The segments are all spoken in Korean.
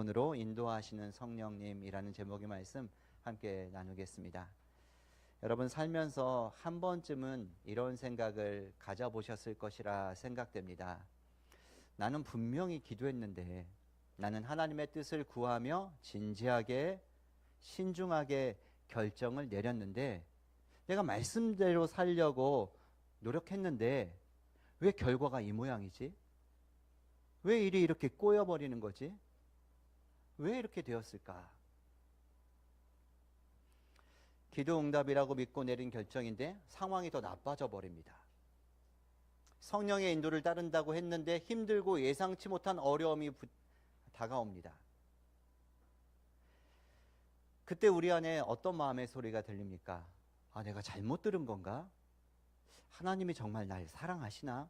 으로 인도하시는 성령님이라는 제목의 말씀 함께 나누겠습니다. 여러분 살면서 한 번쯤은 이런 생각을 가져보셨을 것이라 생각됩니다. 나는 분명히 기도했는데, 나는 하나님의 뜻을 구하며 진지하게 신중하게 결정을 내렸는데, 내가 말씀대로 살려고 노력했는데 왜 결과가 이 모양이지? 왜 일이 이렇게 꼬여버리는 거지? 왜 이렇게 되었을까? 기도 응답이라고 믿고 내린 결정인데 상황이 더 나빠져 버립니다. 성령의 인도를 따른다고 했는데 힘들고 예상치 못한 어려움이 다가옵니다. 그때 우리 안에 어떤 마음의 소리가 들립니까? 아, 내가 잘못 들은 건가? 하나님이 정말 날 사랑하시나?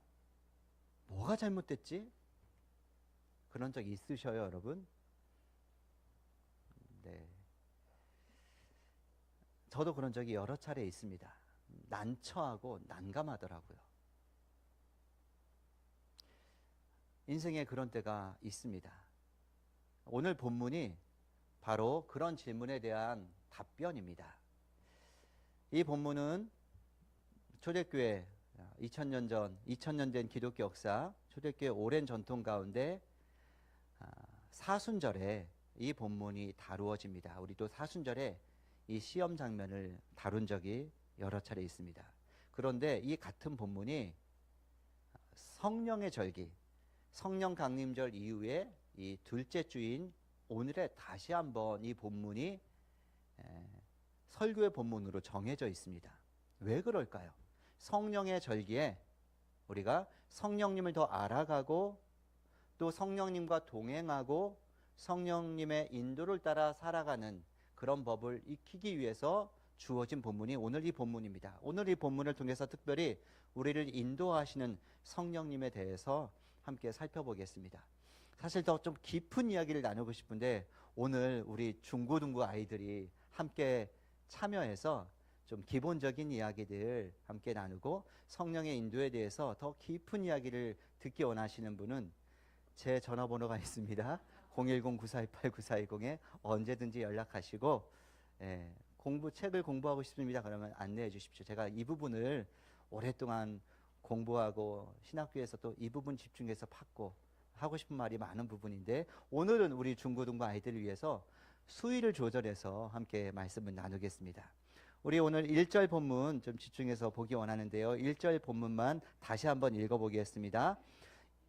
뭐가 잘못됐지? 그런 적 있으셔요, 여러분? 네. 저도 그런 적이 여러 차례 있습니다. 난처하고 난감하더라고요. 인생에 그런 때가 있습니다. 오늘 본문이 바로 그런 질문에 대한 답변입니다. 이 본문은 초대교회 2000년 된 기독교 역사, 초대교회 오랜 전통 가운데 사순절에 이 본문이 다루어집니다. 우리도 사순절에 이 시험 장면을 다룬 적이 여러 차례 있습니다. 그런데 이 같은 본문이 성령의 절기, 성령 강림절 이후에 이 둘째 주인 오늘에 다시 한번 이 본문이 설교의 본문으로 정해져 있습니다. 왜 그럴까요? 성령의 절기에 우리가 성령님을 더 알아가고 또 성령님과 동행하고 성령님의 인도를 따라 살아가는 그런 법을 익히기 위해서 주어진 본문이 오늘 이 본문입니다. 오늘 이 본문을 통해서 특별히 우리를 인도하시는 성령님에 대해서 함께 살펴보겠습니다. 사실 더 좀 깊은 이야기를 나누고 싶은데 오늘 우리 중고등부 아이들이 함께 참여해서 좀 기본적인 이야기들 함께 나누고 성령의 인도에 대해서 더 깊은 이야기를 듣기 원하시는 분은 제 전화번호가 있습니다. 010-9428-9420에 언제든지 연락하시고, 책을 공부하고 싶습니다. 그러면 안내해 주십시오. 제가 이 부분을 오랫동안 공부하고 신학교에서 또 이 부분 집중해서 팠고 하고 싶은 말이 많은 부분인데 오늘은 우리 중고등부 아이들을 위해서 수위를 조절해서 함께 말씀을 나누겠습니다. 우리 오늘 1절 본문 좀 집중해서 보기 원하는데요. 1절 본문만 다시 한번 읽어보겠습니다.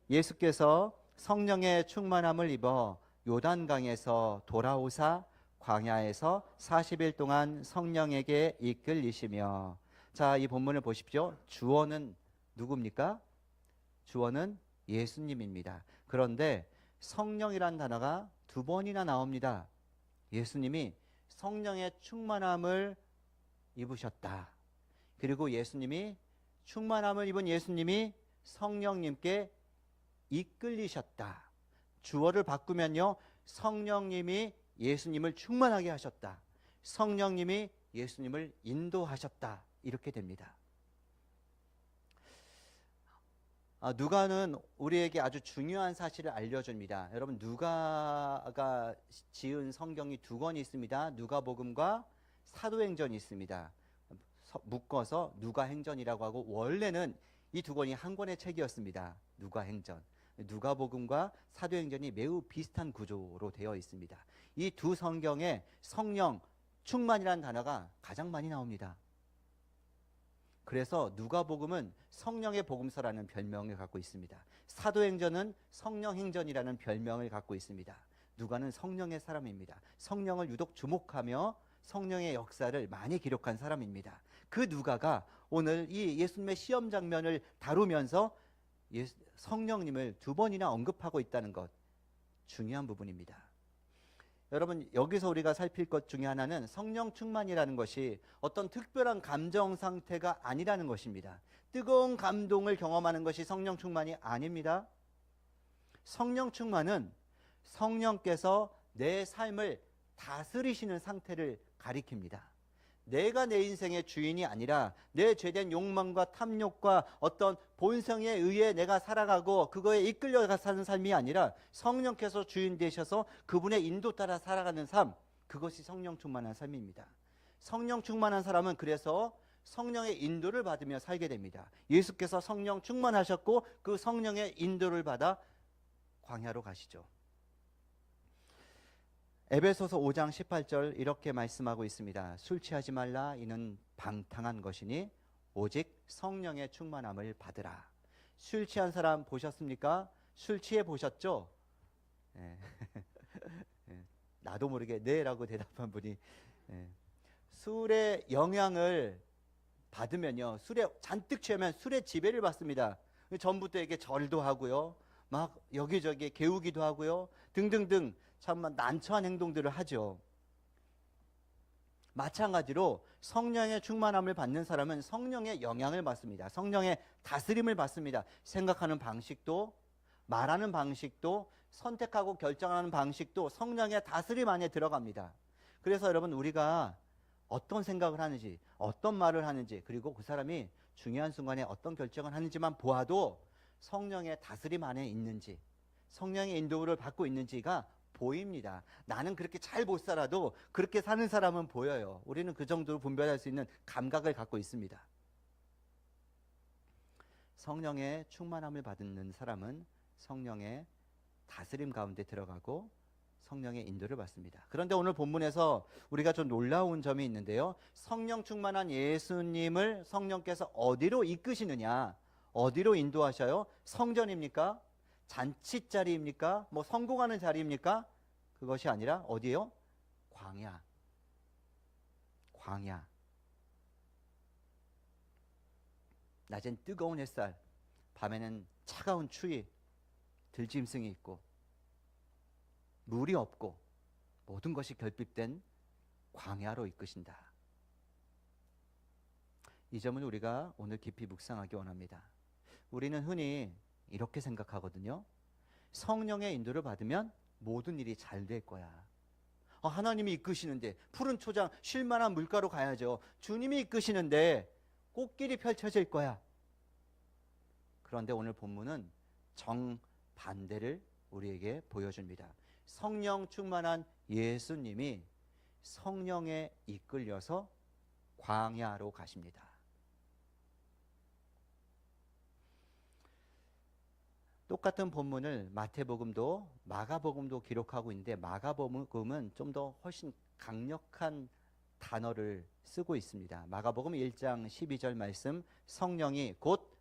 예수께서 성령의 충만함을 입어 요단강에서 돌아오사 광야에서 40일 동안 성령에게 이끌리시며. 자, 이 본문을 보십시오. 주어는 누굽니까? 주어는 예수님입니다. 그런데 성령이란 단어가 두 번이나 나옵니다. 예수님이 성령의 충만함을 입으셨다. 그리고 예수님이 충만함을 입은 예수님이 성령님께 이끌리셨다. 주어를 바꾸면요, 성령님이 예수님을 충만하게 하셨다. 성령님이 예수님을 인도하셨다. 이렇게 됩니다. 누가는 우리에게 아주 중요한 사실을 알려줍니다. 여러분, 누가가 지은 성경이 두 권이 있습니다. 누가복음과 사도행전이 있습니다. 묶어서 누가행전이라고 하고, 원래는 이 두 권이 한 권의 책이었습니다. 누가행전. 누가복음과 사도행전이 매우 비슷한 구조로 되어 있습니다. 이 두 성경에 성령, 충만이라는 단어가 가장 많이 나옵니다. 그래서 누가복음은 성령의 복음서라는 별명을 갖고 있습니다. 사도행전은 성령행전이라는 별명을 갖고 있습니다. 누가는 성령의 사람입니다. 성령을 유독 주목하며 성령의 역사를 많이 기록한 사람입니다. 그 누가가 오늘 이 예수님의 시험 장면을 다루면서 성령님을 두 번이나 언급하고 있다는 것, 중요한 부분입니다. 여러분, 여기서 우리가 살필 것 중에 하나는 성령 충만이라는 것이 어떤 특별한 감정 상태가 아니라는 것입니다. 뜨거운 감동을 경험하는 것이 성령 충만이 아닙니다. 성령 충만은 성령께서 내 삶을 다스리시는 상태를 가리킵니다. 내가 내 인생의 주인이 아니라 내 죄된 욕망과 탐욕과 어떤 본성에 의해 내가 살아가고 그거에 이끌려 사는 삶이 아니라 성령께서 주인 되셔서 그분의 인도 따라 살아가는 삶, 그것이 성령 충만한 삶입니다. 성령 충만한 사람은 그래서 성령의 인도를 받으며 살게 됩니다. 예수께서 성령 충만하셨고 그 성령의 인도를 받아 광야로 가시죠. 에베소서 5장 18절 이렇게 말씀하고 있습니다. 술 취하지 말라. 이는 방탕한 것이니 오직 성령의 충만함을 받으라. 술 취한 사람 보셨습니까? 술 취해 보셨죠? 네. 나도 모르게 네라고 대답한 분이, 술의 영향을 받으면요, 술에 잔뜩 취하면 술의 지배를 받습니다. 전부터 이게 절도 하고요, 막 여기저기 개우기도 하고요, 등등등 참 난처한 행동들을 하죠. 마찬가지로 성령의 충만함을 받는 사람은 성령의 영향을 받습니다. 성령의 다스림을 받습니다. 생각하는 방식도, 말하는 방식도, 선택하고 결정하는 방식도 성령의 다스림 안에 들어갑니다. 그래서 여러분, 우리가 어떤 생각을 하는지, 어떤 말을 하는지, 그리고 그 사람이 중요한 순간에 어떤 결정을 하는지만 보아도 성령의 다스림 안에 있는지, 성령의 인도를 받고 있는지가 보입니다. 나는 그렇게 잘 못 살아도 그렇게 사는 사람은 보여요. 우리는 그 정도로 분별할 수 있는 감각을 갖고 있습니다. 성령의 충만함을 받는 사람은 성령의 다스림 가운데 들어가고 성령의 인도를 받습니다. 그런데 오늘 본문에서 우리가 좀 놀라운 점이 있는데요, 성령 충만한 예수님을 성령께서 어디로 이끄시느냐, 어디로 인도하셔요? 성전입니까? 잔치자리입니까? 뭐 성공하는 자리입니까? 그것이 아니라 어디예요? 광야. 광야. 낮엔 뜨거운 햇살, 밤에는 차가운 추위, 들짐승이 있고 물이 없고 모든 것이 결핍된 광야로 이끄신다. 이 점은 우리가 오늘 깊이 묵상하기 원합니다. 우리는 흔히 이렇게 생각하거든요. 성령의 인도를 받으면 모든 일이 잘 될 거야. 하나님이 이끄시는데 푸른 초장 쉴만한 물가로 가야죠. 주님이 이끄시는데 꽃길이 펼쳐질 거야. 그런데 오늘 본문은 정반대를 우리에게 보여줍니다. 성령 충만한 예수님이 성령에 이끌려서 광야로 가십니다. 똑같은 본문을 마태복음도 마가복음도 기록하고 있는데 마가복음은 좀 더 훨씬 강력한 단어를 쓰고 있습니다. 마가복음 1장 12절 말씀, 성령이 곧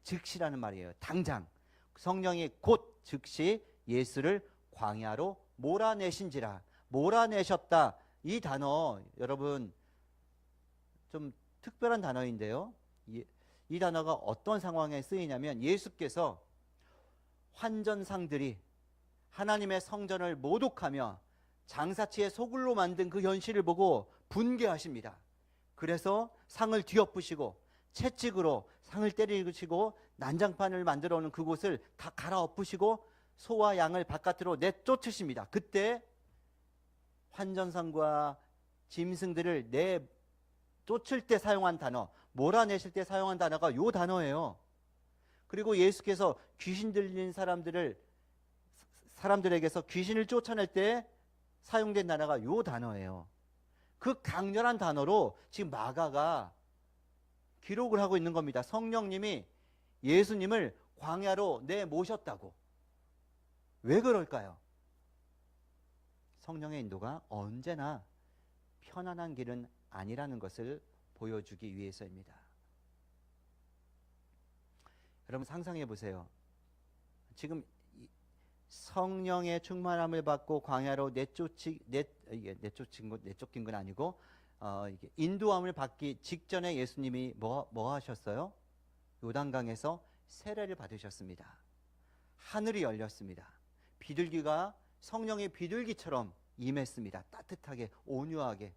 즉시라는 말이에요. 당장 성령이 곧 즉시 예수를 광야로 몰아내신지라. 몰아내셨다. 이 단어 여러분 좀 특별한 단어인데요, 이 단어가 어떤 상황에 쓰이냐면 예수께서 환전상들이 하나님의 성전을 모독하며 장사치의 소굴로 만든 그 현실을 보고 분개하십니다. 그래서 상을 뒤엎으시고 채찍으로 상을 때리시고 난장판을 만들어 놓은 그곳을 다 갈아엎으시고 소와 양을 바깥으로 내쫓으십니다. 그때 환전상과 짐승들을 내쫓을 때 사용한 단어, 몰아내실 때 사용한 단어가 요 단어예요. 그리고 예수께서 귀신 들린 사람들에게서 귀신을 쫓아낼 때 사용된 단어가 요 단어예요. 그 강렬한 단어로 지금 마가가 기록을 하고 있는 겁니다. 성령님이 예수님을 광야로 내모셨다고. 왜 그럴까요? 성령의 인도가 언제나 편안한 길은 아니라는 것을 보여주기 위해서입니다. 여러분 상상해 보세요. 지금 성령의 충만함을 받고 광야로 내쫓긴 건 아니고 이게 인도함을 받기 직전에 예수님이 뭐 하셨어요? 요단강에서 세례를 받으셨습니다. 하늘이 열렸습니다. 비둘기가 성령의 비둘기처럼 임했습니다. 따뜻하게 온유하게.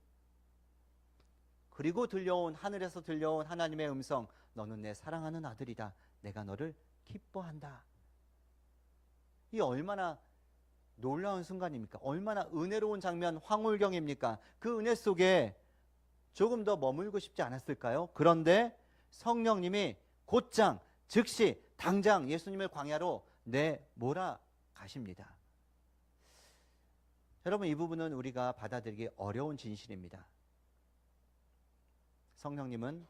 그리고 하늘에서 들려온 하나님의 음성, 너는 내 사랑하는 아들이다. 내가 너를 기뻐한다. 이 얼마나 놀라운 순간입니까? 얼마나 은혜로운 장면, 황홀경입니까? 그 은혜 속에 조금 더 머물고 싶지 않았을까요? 그런데 성령님이 곧장 즉시 당장 예수님을 광야로 내몰아 가십니다. 여러분, 이 부분은 우리가 받아들이기 어려운 진실입니다. 성령님은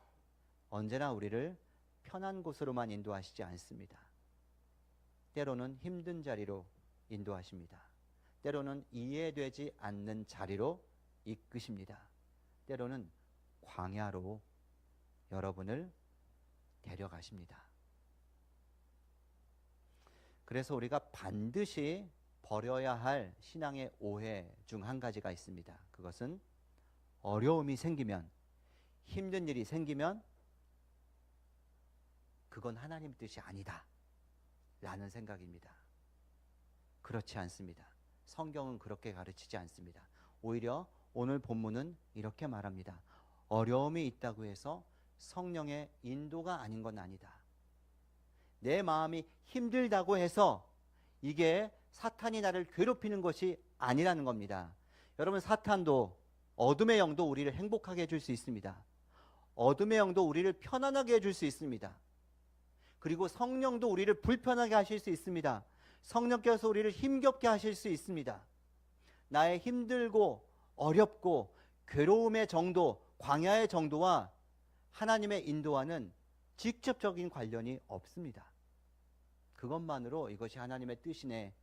언제나 우리를 편한 곳으로만 인도하시지 않습니다. 때로는 힘든 자리로 인도하십니다. 때로는 이해되지 않는 자리로 이끄십니다. 때로는 광야로 여러분을 데려가십니다. 그래서 우리가 반드시 버려야 할 신앙의 오해 중 한 가지가 있습니다. 그것은 어려움이 생기면, 힘든 일이 생기면 그건 하나님 뜻이 아니다 라는 생각입니다. 그렇지 않습니다. 성경은 그렇게 가르치지 않습니다. 오히려 오늘 본문은 이렇게 말합니다. 어려움이 있다고 해서 성령의 인도가 아닌 건 아니다. 내 마음이 힘들다고 해서 이게 사탄이 나를 괴롭히는 것이 아니라는 겁니다. 여러분, 사탄도, 어둠의 영도 우리를 행복하게 해줄 수 있습니다. 어둠의 영도 우리를 편안하게 해줄 수 있습니다. 그리고 성령도 우리를 불편하게 하실 수 있습니다. 성령께서 우리를 힘겹게 하실 수 있습니다. 나의 힘들고 어렵고 괴로움의 정도, 광야의 정도와 하나님의 인도와는 직접적인 관련이 없습니다. 그것만으로 이것이 하나님의 뜻이네,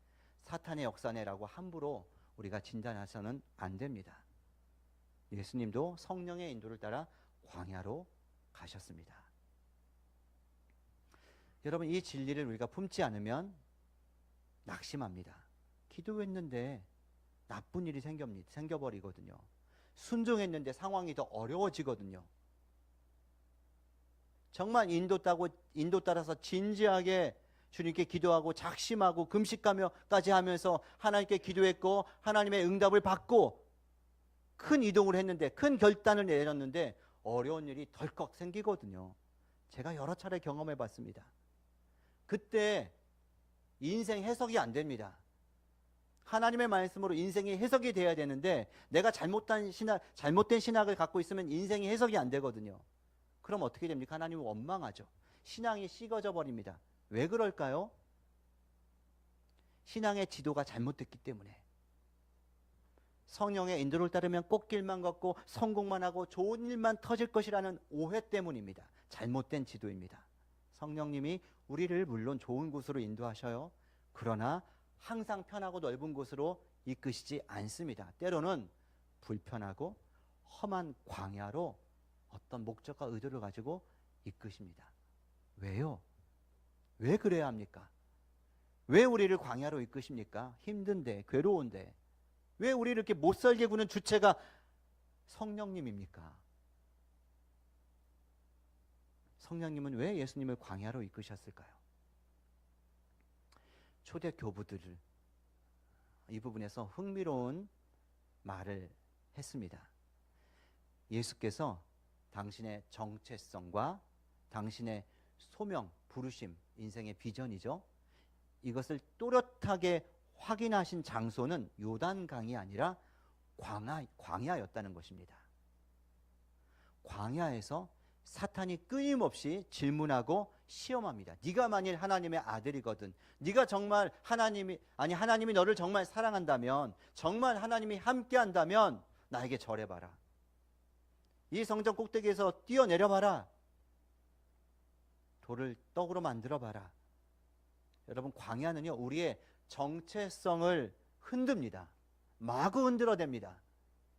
사탄의 역사네라고 함부로 우리가 진단해서는 안 됩니다. 예수님도 성령의 인도를 따라 광야로 가셨습니다. 여러분, 이 진리를 우리가 품지 않으면 낙심합니다. 기도했는데 나쁜 일이 생겨버리거든요. 순종했는데 상황이 더 어려워지거든요. 정말 인도 따라서 진지하게 주님께 기도하고 작심하고 금식하며까지 하면서 하나님께 기도했고 하나님의 응답을 받고 큰 이동을 했는데, 큰 결단을 내렸는데 어려운 일이 덜컥 생기거든요. 제가 여러 차례 경험해 봤습니다. 그때 인생 해석이 안 됩니다. 하나님의 말씀으로 인생이 해석이 돼야 되는데 내가 잘못된 신학을 갖고 있으면 인생이 해석이 안 되거든요. 그럼 어떻게 됩니까? 하나님은 원망하죠. 신앙이 식어져 버립니다. 왜 그럴까요? 신앙의 지도가 잘못됐기 때문에. 성령의 인도를 따르면 꽃길만 걷고 성공만 하고 좋은 일만 터질 것이라는 오해 때문입니다. 잘못된 지도입니다. 성령님이 우리를 물론 좋은 곳으로 인도하셔요. 그러나 항상 편하고 넓은 곳으로 이끄시지 않습니다. 때로는 불편하고 험한 광야로 어떤 목적과 의도를 가지고 이끄십니다. 왜요? 왜 그래야 합니까? 왜 우리를 광야로 이끄십니까? 힘든데, 괴로운데. 왜 우리를 이렇게 못살게 구는 주체가 성령님입니까? 성령님은 왜 예수님을 광야로 이끄셨을까요? 초대 교부들을 이 부분에서 흥미로운 말을 했습니다. 예수께서 당신의 정체성과 당신의 소명, 부르심, 인생의 비전이죠. 이것을 또렷하게 확인하신 장소는 요단강이 아니라 광야였다는 것입니다. 광야에서 사탄이 끊임없이 질문하고 시험합니다. 네가 만일 하나님의 아들이거든, 네가 정말 하나님이 너를 정말 사랑한다면, 정말 하나님이 함께한다면 나에게 절해봐라. 이 성전 꼭대기에서 뛰어내려봐라. 돌을 떡으로 만들어봐라. 여러분, 광야는요 우리의 정체성을 흔듭니다. 마구 흔들어댑니다.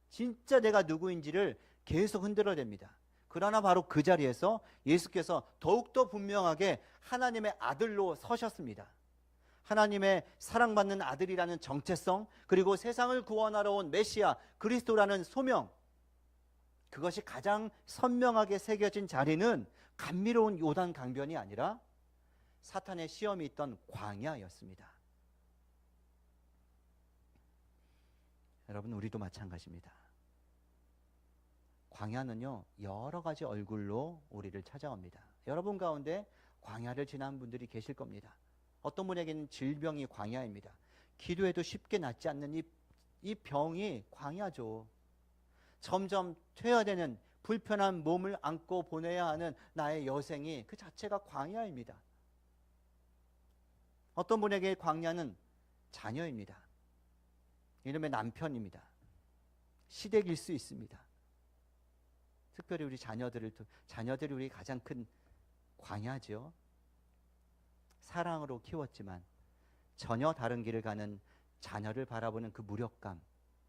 진짜 내가 누구인지를 계속 흔들어댑니다. 그러나 바로 그 자리에서 예수께서 더욱더 분명하게 하나님의 아들로 서셨습니다. 하나님의 사랑받는 아들이라는 정체성, 그리고 세상을 구원하러 온 메시아 그리스도라는 소명, 그것이 가장 선명하게 새겨진 자리는 감미로운 요단 강변이 아니라 사탄의 시험이 있던 광야였습니다. 여러분, 우리도 마찬가지입니다. 광야는요 여러 가지 얼굴로 우리를 찾아옵니다. 여러분 가운데 광야를 지난 분들이 계실 겁니다. 어떤 분에게는 질병이 광야입니다. 기도해도 쉽게 낫지 않는 이 병이 광야죠. 점점 퇴화되는 불편한 몸을 안고 보내야 하는 나의 여생이 그 자체가 광야입니다. 어떤 분에게 광야는 자녀입니다. 이놈의 남편입니다. 시댁일 수 있습니다. 특별히 우리 자녀들이 우리 가장 큰 광야죠. 사랑으로 키웠지만 전혀 다른 길을 가는 자녀를 바라보는 그 무력감,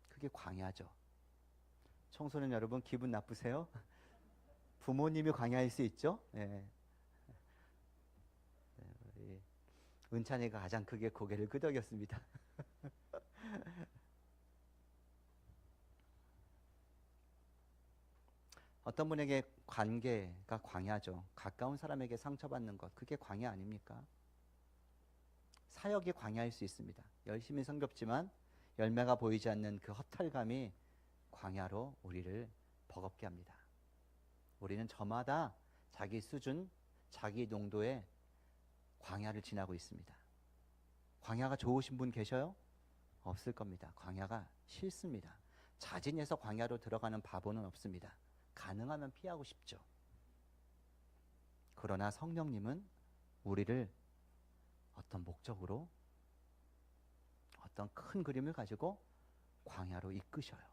그게 광야죠. 청소년 여러분 기분 나쁘세요? 부모님이 광야일 수 있죠. 네. 우리 은찬이가 가장 크게 고개를 끄덕였습니다. 어떤 분에게 관계가 광야죠. 가까운 사람에게 상처받는 것, 그게 광야 아닙니까? 사역이 광야일 수 있습니다. 열심히 섬겼지만 열매가 보이지 않는 그 허탈감이 광야로 우리를 버겁게 합니다. 우리는 저마다 자기 수준, 자기 농도의 광야를 지나고 있습니다. 광야가 좋으신 분 계셔요? 없을 겁니다. 광야가 싫습니다. 자진해서 광야로 들어가는 바보는 없습니다. 가능하면 피하고 싶죠. 그러나 성령님은 우리를 어떤 목적으로, 어떤 큰 그림을 가지고 광야로 이끄셔요.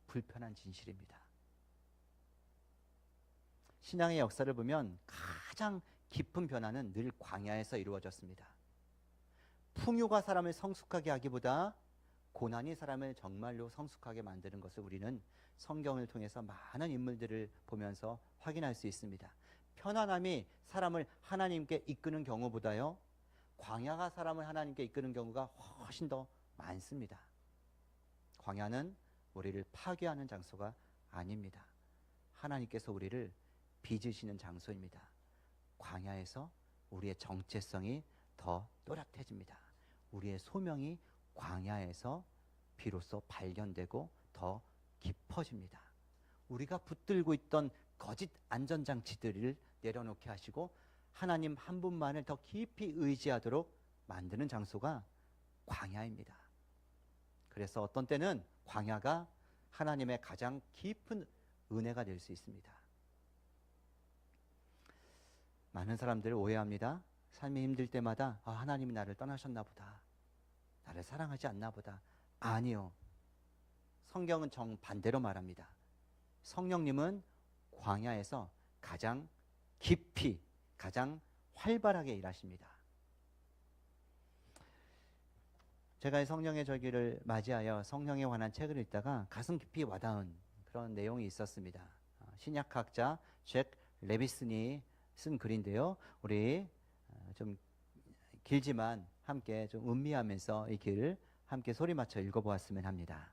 불편한 진실입니다. 신앙의 역사를 보면 가장 깊은 변화는 늘 광야에서 이루어졌습니다. 풍요가 사람을 성숙하게 하기보다 고난이 사람을 정말로 성숙하게 만드는 것을 우리는 성경을 통해서 많은 인물들을 보면서 확인할 수 있습니다. 편안함이 사람을 하나님께 이끄는 경우보다요, 광야가 사람을 하나님께 이끄는 경우가 훨씬 더 많습니다. 광야는 우리를 파괴하는 장소가 아닙니다. 하나님께서 우리를 빚으시는 장소입니다. 광야에서 우리의 정체성이 더 또렷해집니다. 우리의 소명이 광야에서 비로소 발견되고 더 깊어집니다. 우리가 붙들고 있던 거짓 안전장치들을 내려놓게 하시고 하나님 한 분만을 더 깊이 의지하도록 만드는 장소가 광야입니다. 그래서 어떤 때는 광야가 하나님의 가장 깊은 은혜가 될 수 있습니다. 많은 사람들을 오해합니다. 삶이 힘들 때마다 하나님이 나를 떠나셨나 보다, 나를 사랑하지 않나 보다. 아니요, 성경은 정반대로 말합니다. 성령님은 광야에서 가장 깊이, 가장 활발하게 일하십니다. 제가 성령의 절기를 맞이하여 성령에 관한 책을 읽다가 가슴 깊이 와닿은 그런 내용이 있었습니다. 신약학자 잭 레비슨이 쓴 글인데요. 우리 좀 길지만 함께 좀 음미하면서 이 글을 함께 소리 맞춰 읽어보았으면 합니다.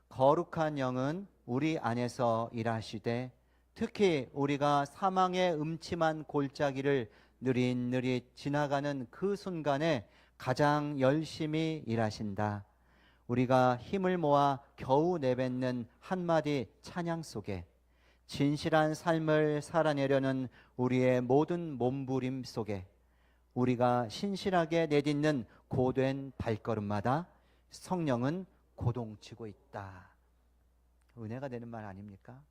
거룩한 영은 우리 안에서 일하시되 특히 우리가 사망의 음침한 골짜기를 느릿느릿 지나가는 그 순간에 가장 열심히 일하신다. 우리가 힘을 모아 겨우 내뱉는 한마디 찬양 속에 진실한 삶을 살아내려는 우리의 모든 몸부림 속에 우리가 신실하게 내딛는 고된 발걸음마다 성령은 고동치고 있다. 은혜가 되는 말 아닙니까?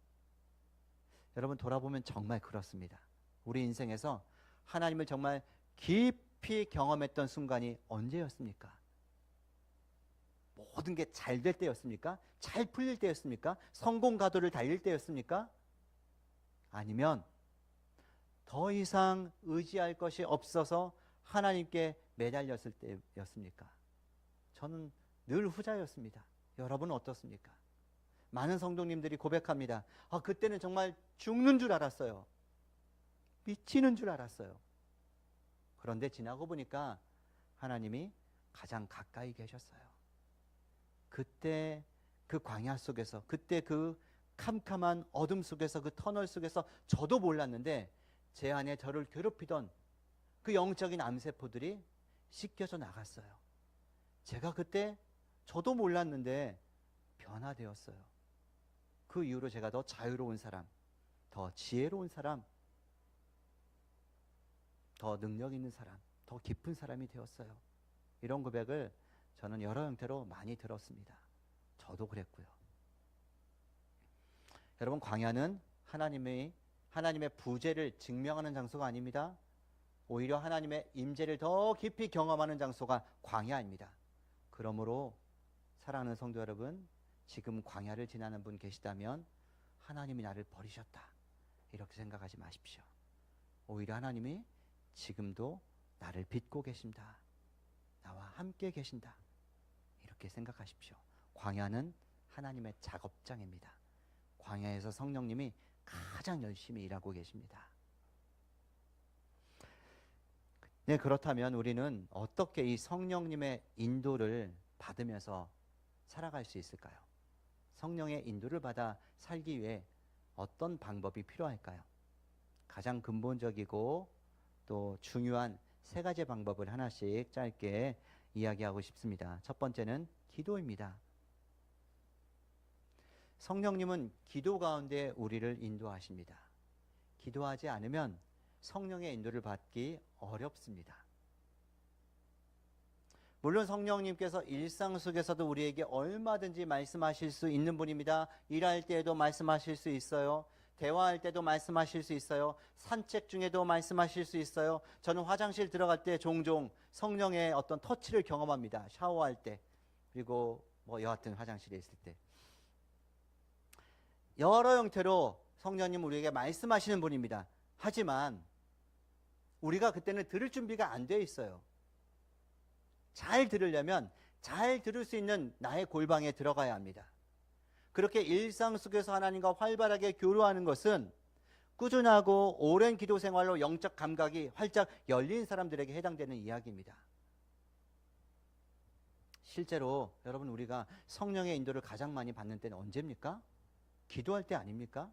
여러분 돌아보면 정말 그렇습니다. 우리 인생에서 하나님을 정말 깊이 경험했던 순간이 언제였습니까? 모든 게 잘 될 때였습니까? 잘 풀릴 때였습니까? 성공 가도를 달릴 때였습니까? 아니면 더 이상 의지할 것이 없어서 하나님께 매달렸을 때였습니까? 저는 늘 후자였습니다. 여러분은 어떻습니까? 많은 성도님들이 고백합니다. 그때는 정말 죽는 줄 알았어요. 미치는 줄 알았어요. 그런데 지나고 보니까 하나님이 가장 가까이 계셨어요. 그때 그 광야 속에서, 그때 그 캄캄한 어둠 속에서, 그 터널 속에서 저도 몰랐는데 제 안에 저를 괴롭히던 그 영적인 암세포들이 씻겨져 나갔어요. 제가 그때 저도 몰랐는데 변화되었어요. 그 이후로 제가 더 자유로운 사람, 더 지혜로운 사람, 더 능력 있는 사람, 더 깊은 사람이 되었어요. 이런 고백을 저는 여러 형태로 많이 들었습니다. 저도 그랬고요. 여러분, 광야는 하나님의 부재를 증명하는 장소가 아닙니다. 오히려 하나님의 임재를 더 깊이 경험하는 장소가 광야입니다. 그러므로 사랑하는 성도 여러분, 지금 광야를 지나는 분 계시다면 하나님이 나를 버리셨다, 이렇게 생각하지 마십시오. 오히려 하나님이 지금도 나를 빚고 계신다, 나와 함께 계신다, 이렇게 생각하십시오. 광야는 하나님의 작업장입니다. 광야에서 성령님이 가장 열심히 일하고 계십니다. 네, 그렇다면 우리는 어떻게 이 성령님의 인도를 받으면서 살아갈 수 있을까요? 성령의 인도를 받아 살기 위해 어떤 방법이 필요할까요? 가장 근본적이고 또 중요한 세 가지 방법을 하나씩 짧게 이야기하고 싶습니다. 첫 번째는 기도입니다. 성령님은 기도 가운데 우리를 인도하십니다. 기도하지 않으면 성령의 인도를 받기 어렵습니다. 물론 성령님께서 일상 속에서도 우리에게 얼마든지 말씀하실 수 있는 분입니다. 일할 때에도 말씀하실 수 있어요. 대화할 때도 말씀하실 수 있어요. 산책 중에도 말씀하실 수 있어요. 저는 화장실 들어갈 때 종종 성령의 어떤 터치를 경험합니다. 샤워할 때, 그리고 여하튼 화장실에 있을 때. 여러 형태로 성령님 우리에게 말씀하시는 분입니다. 하지만 우리가 그때는 들을 준비가 안 되어 있어요. 잘 들으려면 잘 들을 수 있는 나의 골방에 들어가야 합니다. 그렇게 일상 속에서 하나님과 활발하게 교류하는 것은 꾸준하고 오랜 기도 생활로 영적 감각이 활짝 열린 사람들에게 해당되는 이야기입니다. 실제로 여러분, 우리가 성령의 인도를 가장 많이 받는 때는 언제입니까? 기도할 때 아닙니까?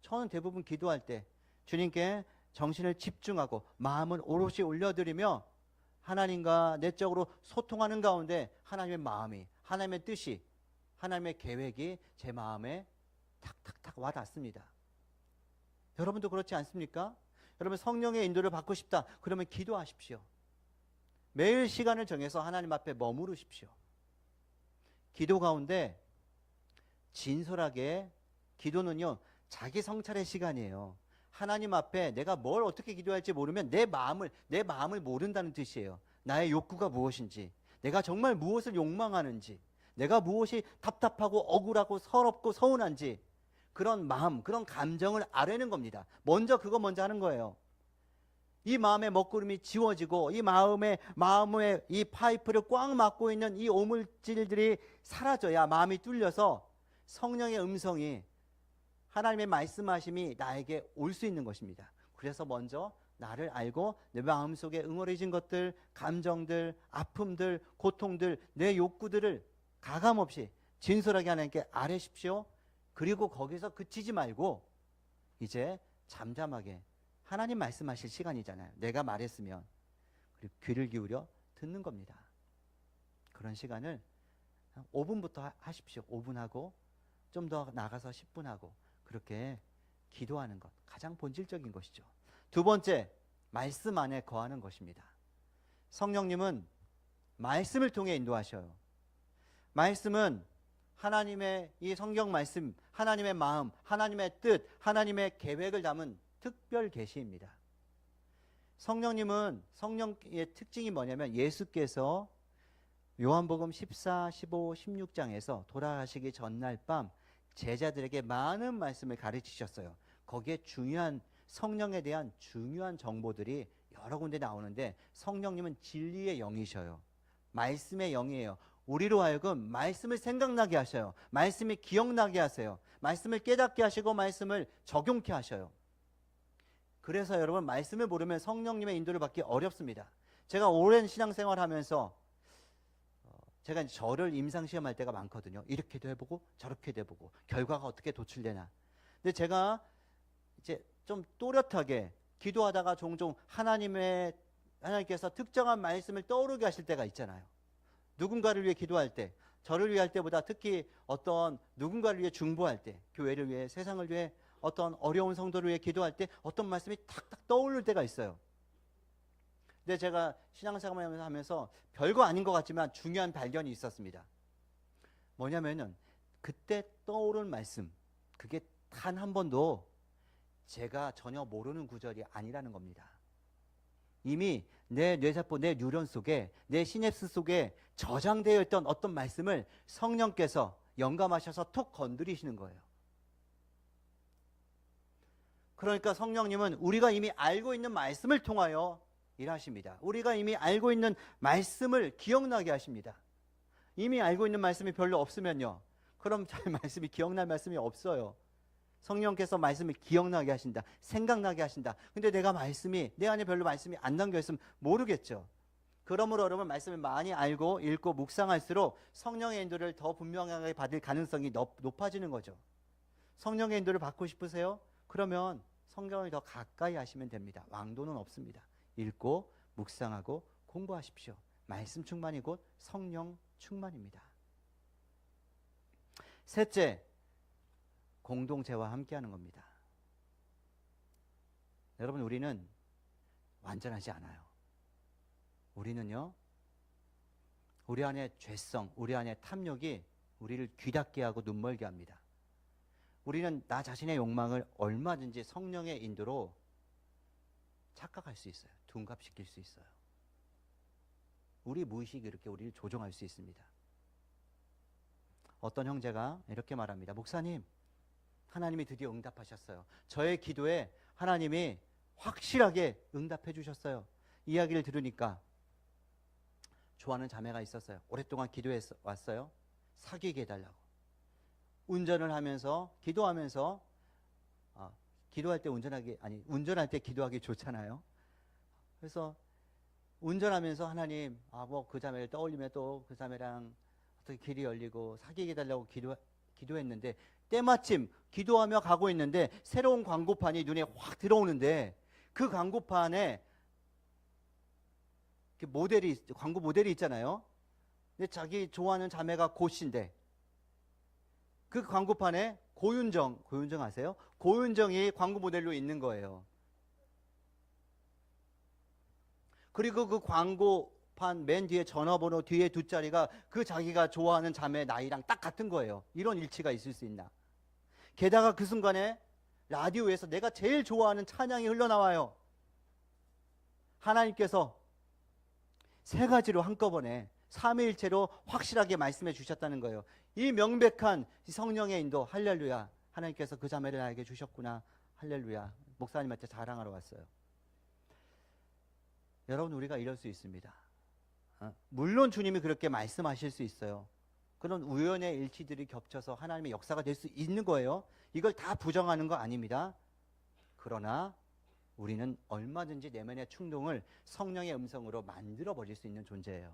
저는 대부분 기도할 때 주님께 정신을 집중하고 마음을 오롯이 올려드리며 하나님과 내적으로 소통하는 가운데 하나님의 마음이, 하나님의 뜻이, 하나님의 계획이 제 마음에 탁탁탁 와닿습니다. 여러분도 그렇지 않습니까? 여러분, 성령의 인도를 받고 싶다, 그러면 기도하십시오. 매일 시간을 정해서 하나님 앞에 머무르십시오. 기도 가운데 진솔하게, 기도는요 자기 성찰의 시간이에요. 하나님 앞에 내가 뭘 어떻게 기도할지 모르면 내 마음을 모른다는 뜻이에요. 나의 욕구가 무엇인지, 내가 정말 무엇을 욕망하는지, 내가 무엇이 답답하고 억울하고 서럽고 서운한지, 그런 마음, 그런 감정을 아뢰는 겁니다. 그거 먼저 하는 거예요. 이 마음의 먹구름이 지워지고 이 마음의 이 파이프를 꽉 막고 있는 이 오물질들이 사라져야 마음이 뚫려서 성령의 음성이, 하나님의 말씀하심이 나에게 올 수 있는 것입니다. 그래서 먼저 나를 알고 내 마음속에 응어리진 것들, 감정들, 아픔들, 고통들, 내 욕구들을 가감없이 진솔하게 하나님께 아뢰십시오. 그리고 거기서 그치지 말고 이제 잠잠하게, 하나님 말씀하실 시간이잖아요. 내가 말했으면, 그리고 귀를 기울여 듣는 겁니다. 그런 시간을 5분부터 하십시오. 5분 하고 좀 더 나가서 10분 하고, 그렇게 기도하는 것, 가장 본질적인 것이죠. 두 번째, 말씀 안에 거하는 것입니다. 성령님은 말씀을 통해 인도하셔요. 말씀은 하나님의 이 성경 말씀, 하나님의 마음, 하나님의 뜻, 하나님의 계획을 담은 특별 계시입니다. 성령님은, 성령의 특징이 뭐냐면 예수께서 요한복음 14, 15, 16장에서 돌아가시기 전날 밤 제자들에게 많은 말씀을 가르치셨어요. 거기에 성령에 대한 중요한 정보들이 여러 군데 나오는데, 성령님은 진리의 영이셔요. 말씀의 영이에요. 우리로 하여금 말씀을 생각나게 하셔요. 말씀이 기억나게 하세요. 말씀을 깨닫게 하시고 말씀을 적용케 하셔요. 그래서 여러분, 말씀을 모르면 성령님의 인도를 받기 어렵습니다. 제가 오랜 신앙생활 하면서 제가 이제 저를 임상시험할 때가 많거든요. 이렇게도 해보고 저렇게도 해보고 결과가 어떻게 도출되나. 근데 제가 이제 좀 또렷하게 기도하다가 종종 하나님께서 특정한 말씀을 떠오르게 하실 때가 있잖아요. 누군가를 위해 기도할 때, 저를 위할 때보다 특히 어떤 누군가를 위해 중보할 때, 교회를 위해, 세상을 위해, 어떤 어려운 성도를 위해 기도할 때 어떤 말씀이 탁탁 떠오를 때가 있어요. 근데 제가 신앙생활을 하면서 별거 아닌 것 같지만 중요한 발견이 있었습니다. 뭐냐면은 그때 떠오른 말씀, 그게 단 한 번도 제가 전혀 모르는 구절이 아니라는 겁니다. 이미 내 뇌세포, 내 뉴런 속에, 내 시냅스 속에 저장되어 있던 어떤 말씀을 성령께서 영감하셔서 툭 건드리시는 거예요. 그러니까 성령님은 우리가 이미 알고 있는 말씀을 통하여 일하십니다. 우리가 이미 알고 있는 말씀을 기억나게 하십니다. 이미 알고 있는 말씀이 별로 없으면요, 그럼 잘 말씀이 기억날 말씀이 없어요. 성령께서 말씀을 기억나게 하신다, 생각나게 하신다. 근데 내가 말씀이, 내 안에 별로 말씀이 안 담겨있으면 모르겠죠. 그러므로 여러분, 말씀을 많이 알고 읽고 묵상할수록 성령의 인도를 더 분명하게 받을 가능성이 높아지는 거죠. 성령의 인도를 받고 싶으세요? 그러면 성경을 더 가까이 하시면 됩니다. 왕도는 없습니다. 읽고 묵상하고 공부하십시오. 말씀 충만이 곧 성령 충만입니다. 셋째, 공동체와 함께하는 겁니다. 여러분, 우리는 완전하지 않아요. 우리는요, 우리 안에 죄성, 우리 안에 탐욕이 우리를 귀닫게 하고 눈멀게 합니다. 우리는 나 자신의 욕망을 얼마든지 성령의 인도로 착각할 수 있어요. 둔갑시킬 수 있어요. 우리 무의식이 이렇게 우리를 조종할 수 있습니다. 어떤 형제가 이렇게 말합니다. 목사님, 하나님이 드디어 응답하셨어요. 저의 기도에 하나님이 확실하게 응답해 주셨어요. 이야기를 들으니까 좋아하는 자매가 있었어요. 오랫동안 기도해 왔어요. 사귀게 해달라고. 운전을 하면서, 기도하면서, 기도할 때 운전할 때 기도하기 좋잖아요. 그래서 운전하면서 하나님, 뭐 그 자매를 떠올리며 또 그 자매랑 어떻게 길이 열리고 사귀게 해달라고 기도했는데, 때마침 기도하며 가고 있는데 새로운 광고판이 눈에 확 들어오는데, 그 광고판에 광고 모델이 있잖아요. 근데 자기 좋아하는 자매가 고씨인데, 그 광고판에 고윤정 아세요? 고윤정이 광고 모델로 있는 거예요. 그리고 그 광고판 맨 뒤에 전화번호 뒤에 두 자리가 그 자기가 좋아하는 자매 나이랑 딱 같은 거예요. 이런 일치가 있을 수 있나? 게다가 그 순간에 라디오에서 내가 제일 좋아하는 찬양이 흘러나와요. 하나님께서 세 가지로 한꺼번에 삼위일체로 확실하게 말씀해 주셨다는 거예요. 이 명백한 성령의 인도, 할렐루야. 하나님께서 그 자매를 나에게 주셨구나. 할렐루야. 목사님한테 자랑하러 왔어요. 여러분, 우리가 이럴 수 있습니다. 물론 주님이 그렇게 말씀하실 수 있어요. 그런 우연의 일치들이 겹쳐서 하나님의 역사가 될 수 있는 거예요. 이걸 다 부정하는 거 아닙니다. 그러나 우리는 얼마든지 내면의 충동을 성령의 음성으로 만들어버릴 수 있는 존재예요.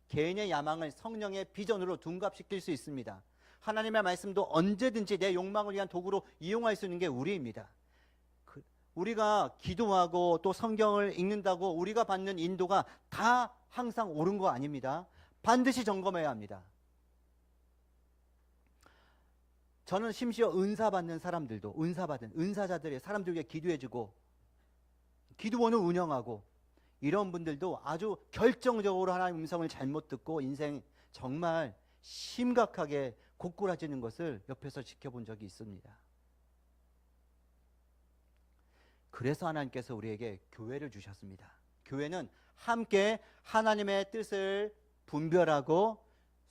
개인의 야망을 성령의 비전으로 둔갑시킬 수 있습니다. 하나님의 말씀도 언제든지 내 욕망을 위한 도구로 이용할 수 있는 게 우리입니다. 우리가 기도하고 또 성경을 읽는다고 우리가 받는 인도가 다 항상 옳은 거 아닙니다. 반드시 점검해야 합니다. 저는 심지어 은사 받는 사람들도, 은사자들의 사람들에게 기도해주고 기도원을 운영하고 이런 분들도 아주 결정적으로 하나님의 음성을 잘못 듣고 인생 정말 심각하게 고꾸라지는 것을 옆에서 지켜본 적이 있습니다. 그래서 하나님께서 우리에게 교회를 주셨습니다. 교회는 함께 하나님의 뜻을 분별하고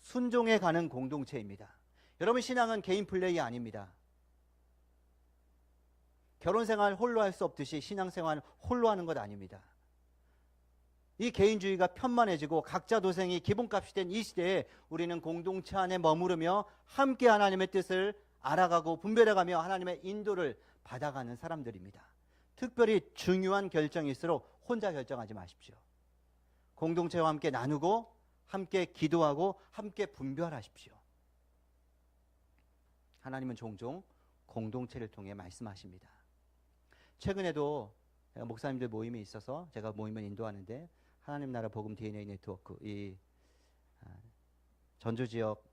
순종해 가는 공동체입니다. 여러분, 신앙은 개인 플레이 아닙니다. 결혼생활 홀로 할 수 없듯이 신앙생활 홀로 하는 것 아닙니다. 이 개인주의가 편만해지고 각자 도생이 기본값이 된 이 시대에 우리는 공동체 안에 머무르며 함께 하나님의 뜻을 알아가고 분별해가며 하나님의 인도를 받아가는 사람들입니다. 특별히 중요한 결정일수록 혼자 결정하지 마십시오. 공동체와 함께 나누고 함께 기도하고 함께 분별하십시오. 하나님은 종종 공동체를 통해 말씀하십니다. 최근에도 목사님들 모임이 있어서 제가 모임을 인도하는데, 하나님 나라 복음 DNA 네트워크 이 전주 지역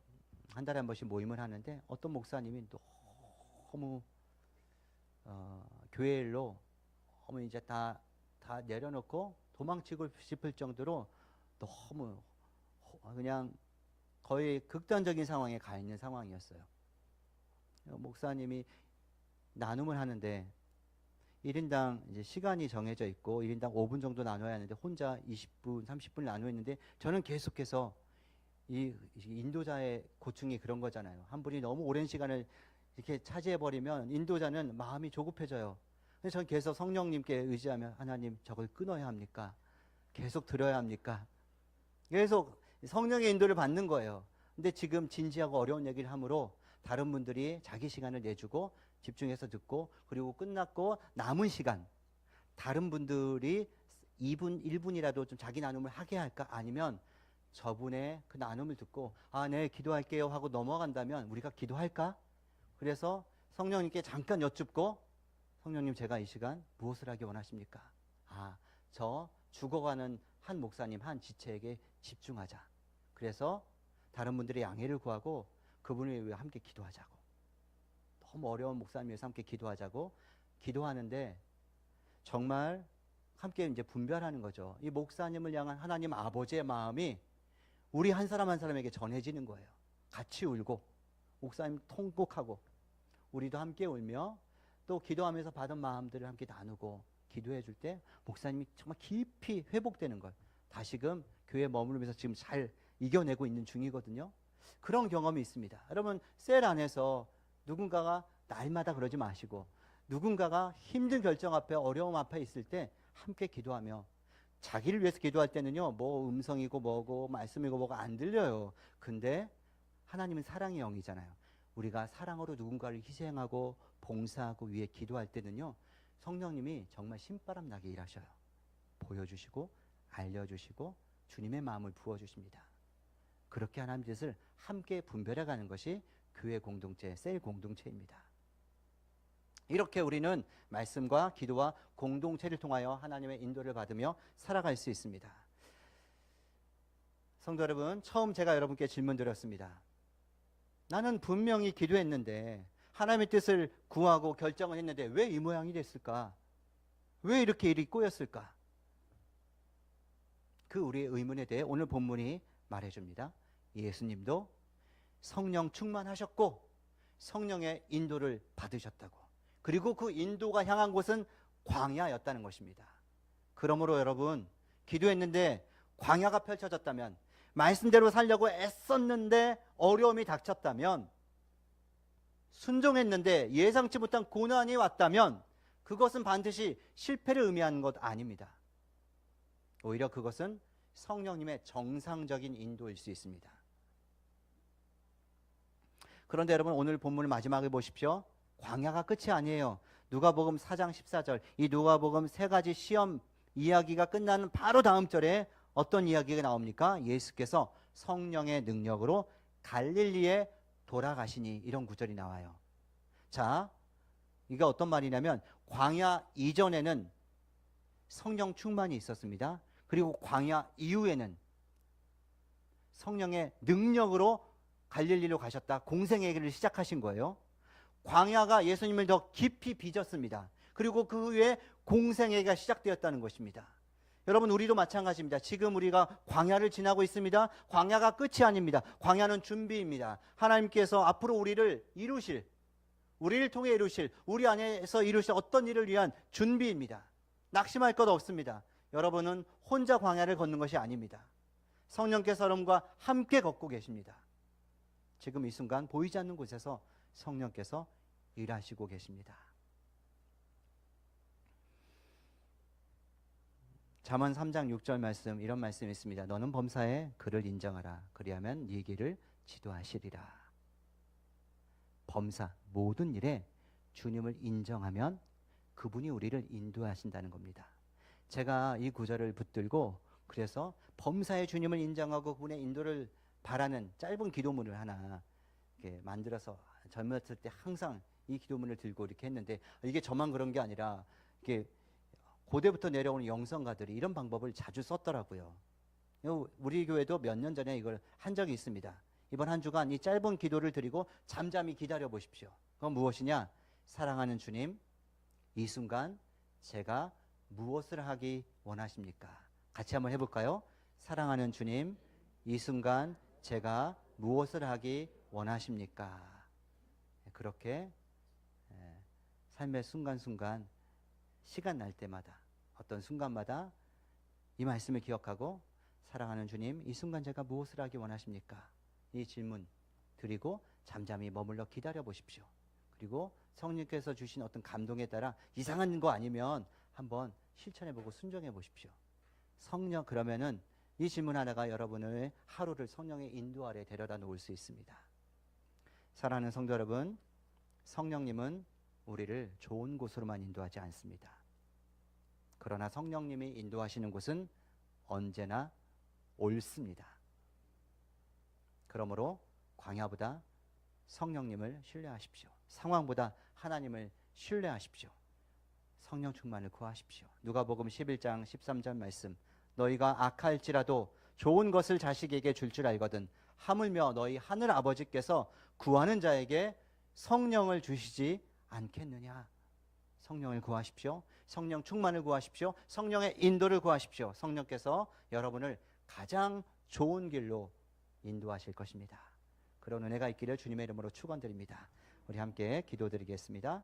한 달에 한 번씩 모임을 하는데, 어떤 목사님이 너무 교회 일로 너무 이제 다 내려놓고 도망치고 싶을 정도로 너무 그냥 거의 극단적인 상황에 가 있는 상황이었어요. 목사님이 나눔을 하는데 1인당 이제 시간이 정해져 있고 1인당 5분 정도 나눠야 하는데 혼자 20분, 30분 나눠 있는데 저는 계속해서 이 인도자의 고충이 그런 거잖아요. 한 분이 너무 오랜 시간을 이렇게 차지해 버리면 인도자는 마음이 조급해져요. 그래서 저는 계속 성령님께 의지하며 하나님 저걸 끊어야 합니까? 계속 들어야 합니까? 계속 성령의 인도를 받는 거예요. 근데 지금 진지하고 어려운 얘기를 하므로 다른 분들이 자기 시간을 내주고 집중해서 듣고 그리고 끝났고 남은 시간 다른 분들이 2분, 1분이라도 좀 자기 나눔을 하게 할까? 아니면 저분의 그 나눔을 듣고 네, 기도할게요 하고 넘어간다면 우리가 기도할까? 그래서 성령님께 잠깐 여쭙고 성령님 제가 이 시간 무엇을 하기 원하십니까? 저 죽어가는 한 목사님 한 지체에게 집중하자. 그래서 다른 분들의 양해를 구하고 그분을 위해 함께 기도하자고. 너무 어려운 목사님 위해서 함께 기도하자고 기도하는데 정말 함께 이제 분별하는 거죠. 이 목사님을 향한 하나님 아버지의 마음이 우리 한 사람 한 사람에게 전해지는 거예요. 같이 울고 목사님 통곡하고 우리도 함께 울며 또 기도하면서 받은 마음들을 함께 나누고 기도해 줄 때 목사님이 정말 깊이 회복되는 걸 다시금 교회에 머무르면서 지금 잘 이겨내고 있는 중이거든요. 그런 경험이 있습니다. 여러분 셀 안에서 누군가가 날마다 그러지 마시고 누군가가 힘든 결정 앞에 어려움 앞에 있을 때 함께 기도하며 자기를 위해서 기도할 때는요 뭐 음성이고 뭐고 말씀이고 뭐가 안 들려요. 근데 하나님은 사랑의 영이잖아요. 우리가 사랑으로 누군가를 희생하고 봉사하고 위해 기도할 때는요 성령님이 정말 신바람 나게 일하셔요. 보여주시고 알려주시고 주님의 마음을 부어주십니다. 그렇게 하나님 뜻을 함께 분별해가는 것이 교회 공동체, 셀 공동체입니다. 이렇게 우리는 말씀과 기도와 공동체를 통하여 하나님의 인도를 받으며 살아갈 수 있습니다. 성도 여러분, 처음 제가 여러분께 질문 드렸습니다. 나는 분명히 기도했는데 하나님의 뜻을 구하고 결정을 했는데 왜 이 모양이 됐을까? 왜 이렇게 일이 꼬였을까? 그 우리의 의문에 대해 오늘 본문이 말해줍니다. 예수님도 성령 충만하셨고 성령의 인도를 받으셨다고. 그리고 그 인도가 향한 곳은 광야였다는 것입니다. 그러므로 여러분 기도했는데 광야가 펼쳐졌다면 말씀대로 살려고 애썼는데 어려움이 닥쳤다면 순종했는데 예상치 못한 고난이 왔다면 그것은 반드시 실패를 의미하는 것 아닙니다. 오히려 그것은 성령님의 정상적인 인도일 수 있습니다. 그런데 여러분 오늘 본문을 마지막에 보십시오. 광야가 끝이 아니에요. 누가복음 4장 14절 이 누가복음 세 가지 시험 이야기가 끝나는 바로 다음 절에 어떤 이야기가 나옵니까? 예수께서 성령의 능력으로 갈릴리에 돌아가시니 이런 구절이 나와요. 자, 이게 어떤 말이냐면 광야 이전에는 성령 충만이 있었습니다. 그리고 광야 이후에는 성령의 능력으로 갈릴리로 가셨다. 공생의 길을 시작하신 거예요. 광야가 예수님을 더 깊이 빚었습니다. 그리고 그 후에 공생애가 시작되었다는 것입니다. 여러분 우리도 마찬가지입니다. 지금 우리가 광야를 지나고 있습니다. 광야가 끝이 아닙니다. 광야는 준비입니다. 하나님께서 앞으로 우리를 이루실, 우리를 통해 이루실, 우리 안에서 이루실 어떤 일을 위한 준비입니다. 낙심할 것 없습니다. 여러분은 혼자 광야를 걷는 것이 아닙니다. 성령께서 여러분과 함께 걷고 계십니다. 지금 이 순간 보이지 않는 곳에서 성령께서 일하시고 계십니다. 잠언 3장 6절 말씀 이런 말씀이 있습니다. 너는 범사에 그를 인정하라. 그리하면 네 길을 지도하시리라. 범사 모든 일에 주님을 인정하면 그분이 우리를 인도하신다는 겁니다. 제가 이 구절을 붙들고 그래서 범사의 주님을 인정하고 그분의 인도를 바라는 짧은 기도문을 하나 이렇게 만들어서 젊었을 때 항상 이 기도문을 들고 이렇게 했는데 이게 저만 그런 게 아니라 이게 고대부터 내려오는 영성가들이 이런 방법을 자주 썼더라고요. 우리 교회도 몇 년 전에 이걸 한 적이 있습니다. 이번 한 주간 이 짧은 기도를 드리고 잠잠히 기다려 보십시오. 그건 무엇이냐? 사랑하는 주님, 이 순간 제가 무엇을 하기 원하십니까? 같이 한번 해볼까요? 사랑하는 주님, 이 순간 제가 무엇을 하기 원하십니까? 그렇게 삶의 순간순간 시간 날 때마다 어떤 순간마다 이 말씀을 기억하고 사랑하는 주님, 이 순간 제가 무엇을 하기 원하십니까? 이 질문 드리고 잠잠히 머물러 기다려 보십시오. 그리고 성령께서 주신 어떤 감동에 따라 이상한 거 아니면 한번 실천해 보고 순종해 보십시오. 성령, 그러면은 이 질문 하나가 여러분의 하루를 성령의 인도 아래 데려다 놓을 수 있습니다. 사랑하는 성도 여러분, 성령님은 우리를 좋은 곳으로만 인도하지 않습니다. 그러나 성령님이 인도하시는 곳은 언제나 옳습니다. 그러므로 광야보다 성령님을 신뢰하십시오. 상황보다 하나님을 신뢰하십시오. 성령 충만을 구하십시오. 누가복음 11장 13절 말씀, 너희가 악할지라도 좋은 것을 자식에게 줄 줄 알거든 하물며 너희 하늘 아버지께서 구하는 자에게 성령을 주시지 않겠느냐. 성령을 구하십시오. 성령 충만을 구하십시오. 성령의 인도를 구하십시오. 성령께서 여러분을 가장 좋은 길로 인도하실 것입니다. 그런 은혜가 있기를 주님의 이름으로 축원드립니다. 우리 함께 기도드리겠습니다.